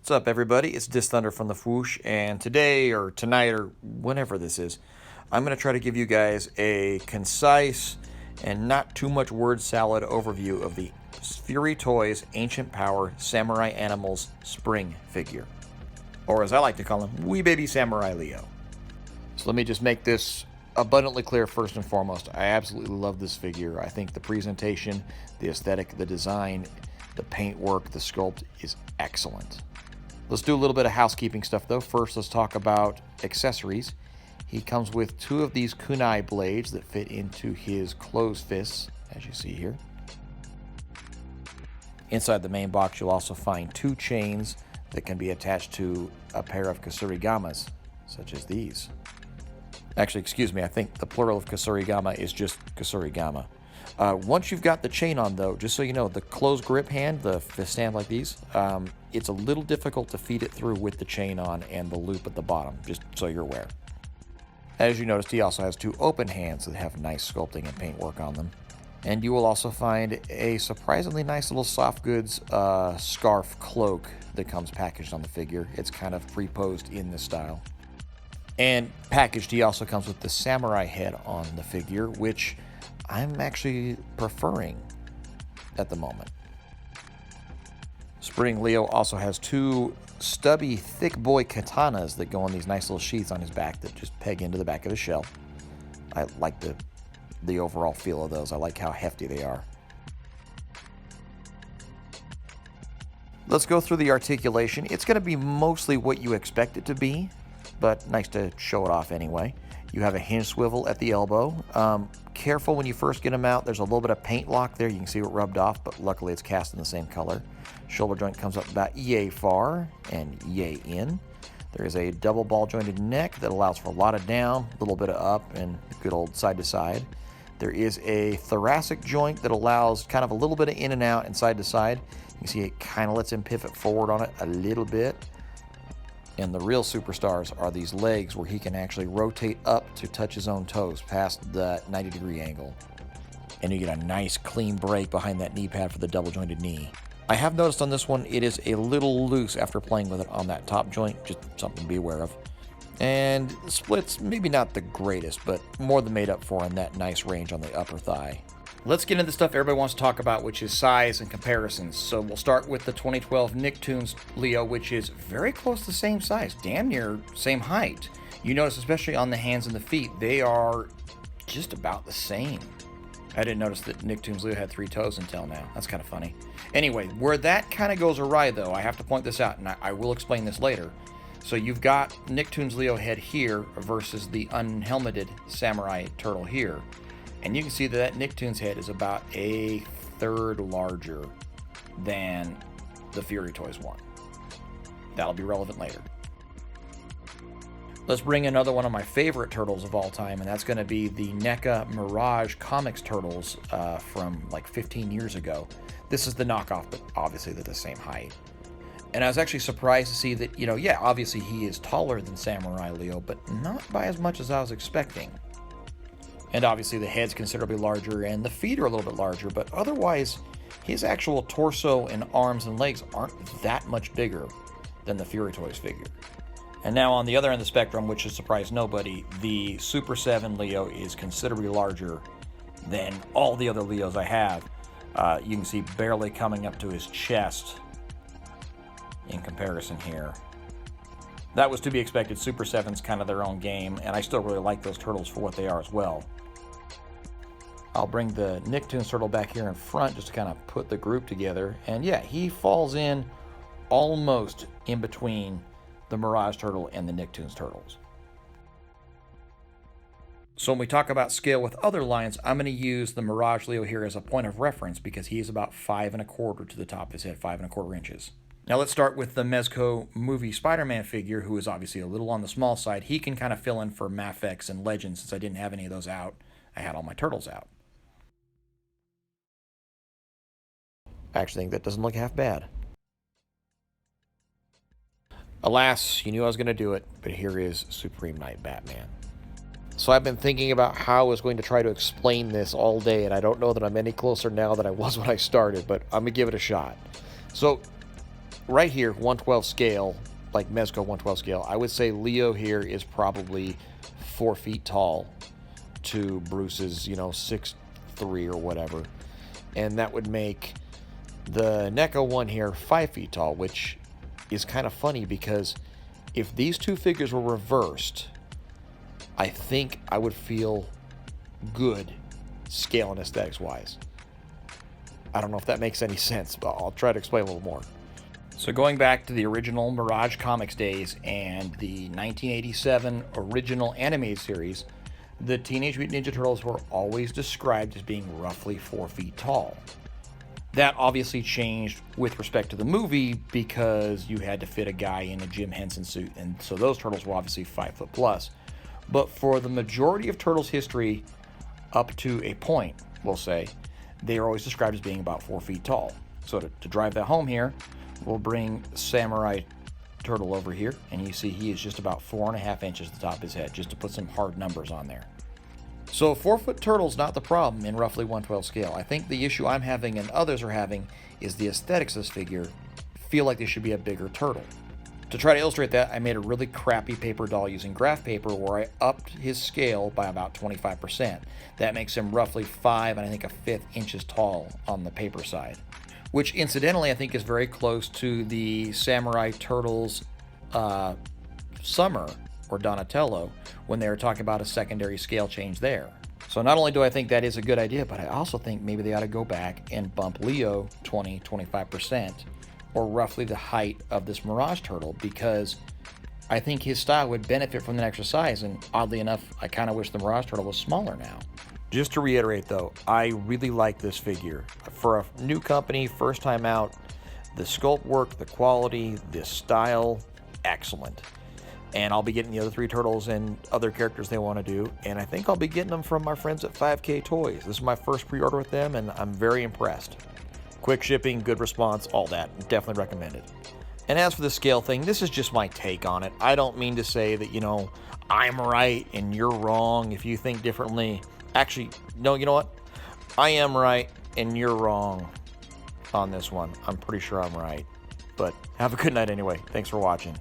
What's up, everybody? It's Dis Thunder from the Fwoosh, and today, or tonight, or whenever this is, I'm going to try to give you guys a concise and not too much word salad overview of the Fury Toys Ancient Power Samurai Animals Spring figure, or as I like to call him, Wee Baby Samurai Leo. So let me just make this abundantly clear first and foremost. I absolutely love this figure. I think the presentation, the aesthetic, the design, the paintwork, the sculpt is excellent. Let's do a little bit of housekeeping stuff though. First, let's talk about accessories. He comes with two of these kunai blades that fit into his closed fists, as you see here. Inside the main box, you'll also find two chains that can be attached to a pair of kusurigamas, such as these. Actually, excuse me, I think the plural of kusurigama is just kusurigama. Once you've got the chain on, though, just so you know, the closed grip hand, the fist stand like these, it's a little difficult to feed it through with the chain on and the loop at the bottom, just so you're aware. As you noticed, he also has two open hands that have nice sculpting and paintwork on them. And you will also find a surprisingly nice little soft goods scarf cloak that comes packaged on the figure. It's kind of pre-posed in this style. And packaged, he also comes with the samurai head on the figure, which I'm actually preferring at the moment. Spring Leo also has two stubby, thick boy katanas that go on these nice little sheaths on his back that just peg into the back of his shell. I like the overall feel of those. I like how hefty they are. Let's go through the articulation. It's going to be mostly what you expect it to be, but nice to show it off anyway. You have a hinge swivel at the elbow. Careful when you first get them out. There's a little bit of paint lock there. You can see it rubbed off, but luckily it's cast in the same color. Shoulder joint comes up about yay far and yay in. There is a double ball jointed neck that allows for a lot of down, a little bit of up, and good old side to side. There is a thoracic joint that allows kind of a little bit of in and out and side to side. You can see it kind of lets him pivot forward on it a little bit. And the real superstars are these legs where he can actually rotate up to touch his own toes past the 90-degree angle. And you get a nice clean break behind that knee pad for the double jointed knee. I have noticed on this one it is a little loose after playing with it on that top joint, just something to be aware of. And splits, maybe not the greatest, but more than made up for in that nice range on the upper thigh. Let's get into the stuff everybody wants to talk about, which is size and comparisons. So we'll start with the 2012 Nicktoons Leo, which is very close to the same size, damn near same height. You notice, especially on the hands and the feet, they are just about the same. I didn't notice that Nicktoons Leo had 3 toes until now. That's kind of funny. Anyway, where that kind of goes awry, though, I have to point this out, and I will explain this later. So you've got Nicktoons Leo head here versus the unhelmeted Samurai Turtle here. And you can see that Nicktoons head is about a third larger than the Fury Toys one. That'll be relevant later. Let's bring another one of my favorite turtles of all time, and that's going to be the NECA Mirage Comics turtles from like 15 years ago. This is the knockoff, but obviously they're the same height. And I was actually surprised to see that, yeah, obviously he is taller than Samurai Leo, but not by as much as I was expecting. And obviously the head's considerably larger and the feet are a little bit larger, but otherwise his actual torso and arms and legs aren't that much bigger than the Fury Toys figure. And now on the other end of the spectrum, which has surprised nobody, the Super 7 Leo is considerably larger than all the other Leos I have. You can see barely coming up to his chest in comparison here. That was to be expected. Super 7's kind of their own game, and I still really like those turtles for what they are as well. I'll bring the Nicktoons turtle back here in front just to kind of put the group together. And yeah, he falls in almost in between the Mirage turtle and the Nicktoons turtles. So when we talk about scale with other lines, I'm going to use the Mirage Leo here as a point of reference because he is about 5 1/4 to the top of his head, 5 1/4 inches. Now let's start with the Mezco movie Spider-Man figure, who is obviously a little on the small side. He can kind of fill in for Mafex and Legends since I didn't have any of those out. I had all my turtles out. I actually think that doesn't look half bad. Alas, you knew I was going to do it, but here is Supreme Knight Batman. So I've been thinking about how I was going to try to explain this all day, and I don't know that I'm any closer now than I was when I started, but I'm going to give it a shot. So right here, 112 scale, like Mezco 112 scale, I would say Leo here is probably 4 feet tall to Bruce's, 6'3" or whatever. And that would make the NECA one here 5 feet tall, which is kind of funny because if these two figures were reversed, I think I would feel good scale and aesthetics wise. I don't know if that makes any sense, but I'll try to explain a little more. So going back to the original Mirage Comics days and the 1987 original animated series, the Teenage Mutant Ninja Turtles were always described as being roughly 4 feet tall. That obviously changed with respect to the movie because you had to fit a guy in a Jim Henson suit, and so those turtles were obviously 5 foot plus. But for the majority of Turtles history, up to a point, we'll say, they are always described as being about 4 feet tall. So to drive that home here, we'll bring Samurai Turtle over here, and you see he is just about 4.5 inches at the top of his head, just to put some hard numbers on there. So 4-foot turtle's not the problem in roughly 112 scale. I think the issue I'm having and others are having is the aesthetics of this figure feel like they should be a bigger turtle. To try to illustrate that, I made a really crappy paper doll using graph paper where I upped his scale by about 25%. That makes him roughly 5 and I think 1/5 inches tall on the paper side, which incidentally I think is very close to the Samurai Turtles Summer or Donatello when they were talking about a secondary scale change there. So not only do I think that is a good idea, but I also think maybe they ought to go back and bump Leo 20-25%, or roughly the height of this Mirage Turtle, because I think his style would benefit from the extra size, and oddly enough, I kind of wish the Mirage Turtle was smaller now. Just to reiterate though, I really like this figure. For a new company, first time out, the sculpt work, the quality, the style, excellent. And I'll be getting the other 3 turtles and other characters they want to do, and I think I'll be getting them from my friends at 5K Toys. This is my first pre-order with them, and I'm very impressed. Quick shipping, good response, all that. Definitely recommend it. And as for the scale thing, this is just my take on it. I don't mean to say that, I'm right and you're wrong if you think differently. Actually, no, you know what? I am right and you're wrong on this one. I'm pretty sure I'm right. But have a good night anyway. Thanks for watching.